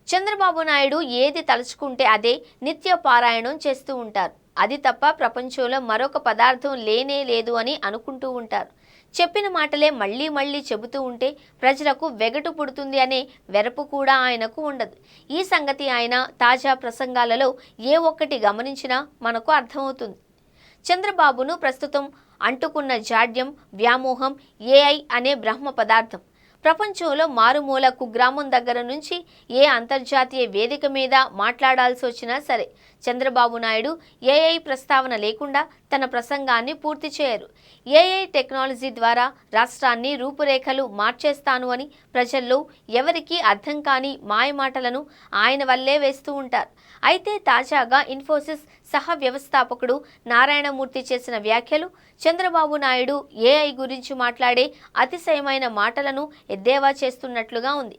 చంద్రబాబు నాయుడు ఏది తలుచుకుంటే అదే నిత్య పారాయణం చేస్తూ ఉంటారు. అది తప్ప ప్రపంచంలో మరొక పదార్థం లేనే లేదు అని అనుకుంటూ ఉంటారు. చెప్పిన మాటలే మళ్ళీ మళ్ళీ చెబుతూ ఉంటే ప్రజలకు వెగటు పుడుతుంది అనే వెరపు కూడా ఆయనకు ఉండదు. ఈ సంగతి ఆయన తాజా ప్రసంగాలలో ఏ ఒక్కటి గమనించినా మనకు అర్థమవుతుంది. చంద్రబాబును ప్రస్తుతం అంటుకున్న జాడ్యం, వ్యామోహం ఏఐ అనే బ్రహ్మ పదార్థం. ప్రపంచంలో మారుమూల కుగ్రామం దగ్గర నుంచి ఏ అంతర్జాతీయ వేదిక మీద మాట్లాడాల్సి వచ్చినా సరే చంద్రబాబు నాయుడు ఏఐ ప్రస్తావన లేకుండా తన ప్రసంగాన్ని పూర్తి చేయరు. ఏఐ టెక్నాలజీ ద్వారా రాష్ట్రాన్ని రూపురేఖలు మార్చేస్తాను అని ప్రజల్లో ఎవరికీ అర్థం కాని మాయమాటలను ఆయన వల్లే వేస్తూ ఉంటారు. అయితే తాజాగా ఇన్ఫోసిస్ సహ వ్యవస్థాపకుడు నారాయణమూర్తి చేసిన వ్యాఖ్యలు చంద్రబాబు నాయుడు ఏఐ గురించి మాట్లాడే అతిశయమైన మాటలను ఎద్దేవా చేస్తున్నట్లుగా ఉంది.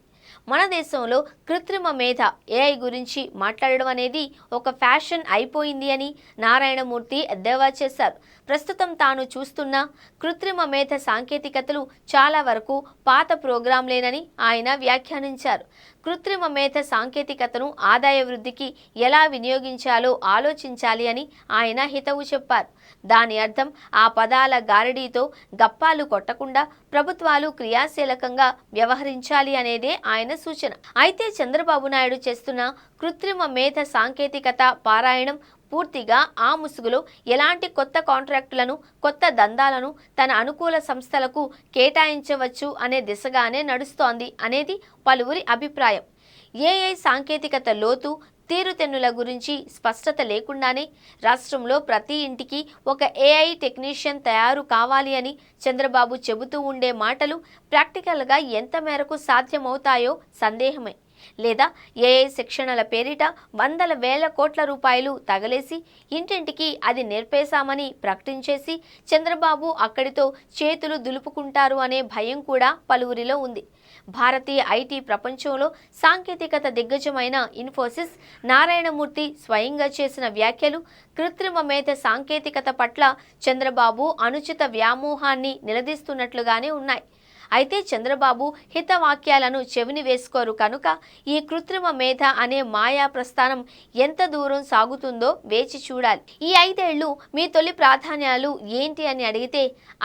మన దేశంలో కృత్రిమ మేధ ఏఐ గురించి మాట్లాడడం అనేది ఒక ఫ్యాషన్ అయిపోయింది అని నారాయణమూర్తి ఎద్దేవా చేశారు. ప్రస్తుతం తాను చూస్తున్న కృత్రిమ మేధ సాంకేతికతలు చాలా వరకు పాత ప్రోగ్రాంలేనని ఆయన వ్యాఖ్యానించారు. కృత్రిమ మేధ సాంకేతికతను ఆదాయ వృద్ధికి ఎలా వినియోగించాలో ఆలోచించాలి అని ఆయన హితవు చెప్పారు. దాని అర్థం ఆ పదాల గారడీతో గప్పాలు కొట్టకుండా ప్రభుత్వాలు క్రియాశీలకంగా వ్యవహరించాలి అనేదే ఆయన సూచన. అయితే చంద్రబాబు నాయుడు చేస్తున్న కృత్రిమ మేధ సాంకేతికత పారాయణం పూర్తిగా ఆ ముసుగులో ఎలాంటి కొత్త కాంట్రాక్టులను, కొత్త దందాలను తన అనుకూల సంస్థలకు కేటాయించవచ్చు అనే దిశగానే నడుస్తోంది అనేది పలువురి అభిప్రాయం. ఏఐ సాంకేతికత లోతు, తీరుతెన్నుల గురించి స్పష్టత లేకుండానే రాష్ట్రంలో ప్రతి ఇంటికి ఒక ఏఐ టెక్నీషియన్ తయారు కావాలి అని చంద్రబాబు చెబుతూ ఉండే మాటలు ప్రాక్టికల్గా ఎంత మేరకు సాధ్యమవుతాయో సందేహమే. లేదా ఏఐ శిక్షణల పేరిట వందల వేల కోట్ల రూపాయలు తగలేసి ఇంటింటికి అది నేర్పేశామని ప్రకటించేసి చంద్రబాబు అక్కడితో చేతులు దులుపుకుంటారు అనే భయం కూడా పలువురిలో ఉంది. భారతీయ ఐటీ ప్రపంచంలో సాంకేతికత దిగ్గజమైన ఇన్ఫోసిస్ నారాయణమూర్తి స్వయంగా చేసిన వ్యాఖ్యలు కృత్రిమ మేధ సాంకేతికత పట్ల చంద్రబాబు అనుచిత వ్యామోహాన్ని నిలదీస్తున్నట్లుగానే ఉన్నాయి. అయితే చంద్రబాబు హితవాక్యాలను చెవిని వేసుకోరు కనుక ఈ కృత్రిమ మేధ అనే మాయా ప్రస్థానం ఎంత దూరం సాగుతుందో వేచి చూడాలి. ఈ 5 ఏళ్లు మీ తొలి ప్రాధాన్యాలు ఏంటి అని అడిగితే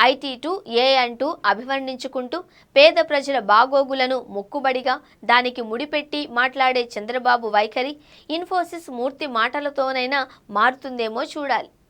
ఐటీ టు ఏఐ అంటూ అభివర్ణించుకుంటూ పేద ప్రజల బాగోగులను మొక్కుబడిగా దానికి ముడిపెట్టి మాట్లాడే చంద్రబాబు వైఖరి ఇన్ఫోసిస్ మూర్తి మాటలతోనైనా మారుతుందేమో చూడాలి.